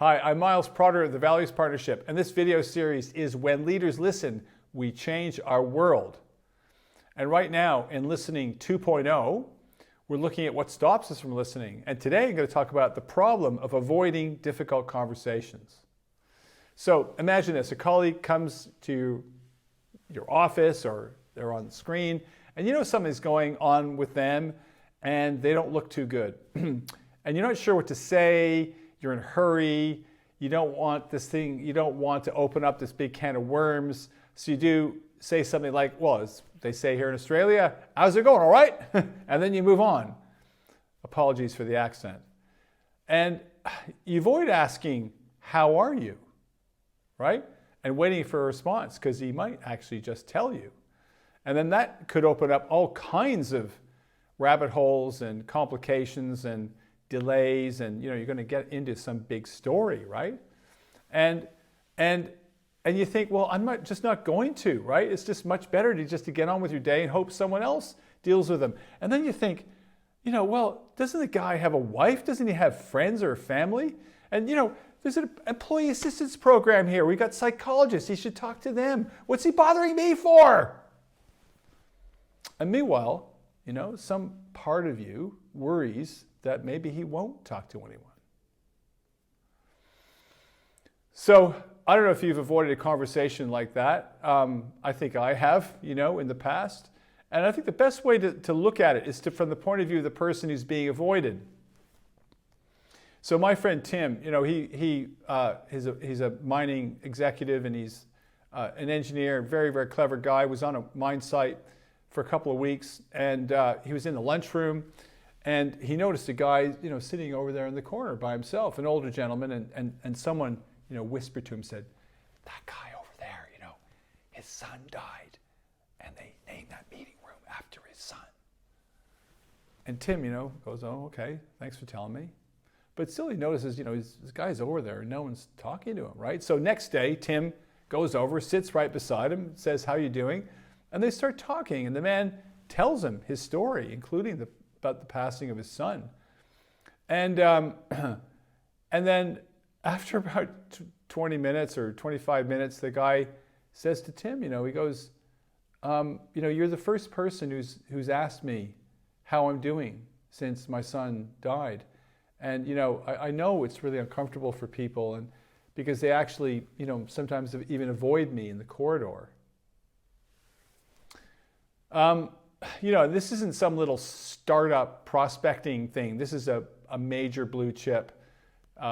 Hi, I'm Miles Protter of the Values Partnership, and this video series is When Leaders Listen, We Change Our World. And right now, in Listening 2.0, we're looking at what stops us from listening. And today I'm going to talk about the problem of avoiding difficult conversations. So imagine this, a colleague comes to your office or they're on the screen, and you know something's going on with them and they don't look too good. And you're not sure what to say. You're in a hurry, you don't want to open up this big can of worms, so you do say something like, well, as they say here in Australia, how's it going, all right? And then you move on. Apologies for the accent. And you avoid asking, how are you, right? And waiting for a response, because he might actually just tell you. And then that could open up all kinds of rabbit holes and complications and delays, and you're going to get into some big story, right? And you think, well, I'm just not going to, right? It's just much better to get on with your day and hope someone else deals with them. And then you think, well, doesn't the guy have a wife? Doesn't he have friends or a family? And there's an employee assistance program here. We got psychologists. He should talk to them. What's he bothering me for? And meanwhile, some part of you worries that maybe he won't talk to anyone. So I don't know if you've avoided a conversation like that. I think I have, in the past. And I think the best way to look at it is from the point of view of the person who's being avoided. So my friend Tim, he's a mining executive, and he's an engineer, very, very clever guy, was on a mine site for a couple of weeks, and he was in the lunchroom. And he noticed a guy, sitting over there in the corner by himself, an older gentleman, and someone, whispered to him, said, that guy over there, his son died, and they named that meeting room after his son. And Tim, goes, oh, okay, thanks for telling me. But still he notices, this guy's over there and no one's talking to him, right? So next day, Tim goes over, sits right beside him, says, how you doing? And they start talking, and the man tells him his story, including about the passing of his son. And then after about 20 minutes or 25 minutes, the guy says to Tim, he goes, you're the first person who's asked me how I'm doing since my son died. And, I know it's really uncomfortable for people, and because they actually, sometimes even avoid me in the corridor. This isn't some little startup prospecting thing. This is a major blue chip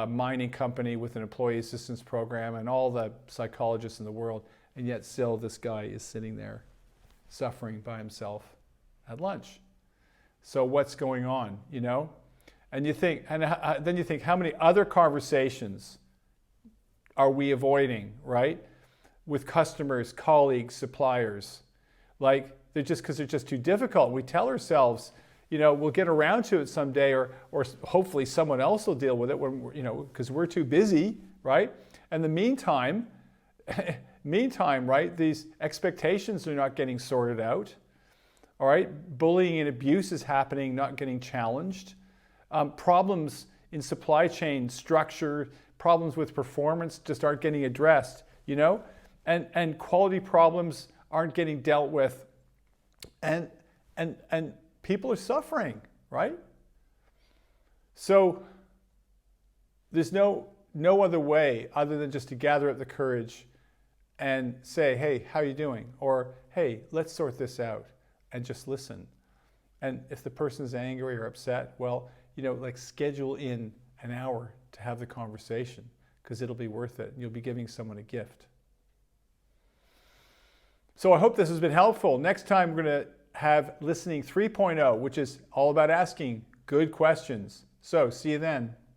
mining company with an employee assistance program and all the psychologists in the world. And yet still this guy is sitting there suffering by himself at lunch. So what's going on, And you think, then you think, how many other conversations are we avoiding, right? With customers, colleagues, suppliers. Like, because they're just too difficult. We tell ourselves, we'll get around to it someday, or hopefully someone else will deal with it when because we're too busy, right? And the meantime, right, these expectations are not getting sorted out. All right, bullying and abuse is happening, not getting challenged. Problems in supply chain structure, problems with performance just aren't getting addressed, and quality problems aren't getting dealt with. And people are suffering, right? So there's no other way other than just to gather up the courage and say, hey, how are you doing? Or, hey, let's sort this out, and just listen. And if the person's angry or upset, well, schedule in an hour to have the conversation, because it'll be worth it. You'll be giving someone a gift. So I hope this has been helpful. Next time we're going to have Listening 3.0, which is all about asking good questions. So see you then.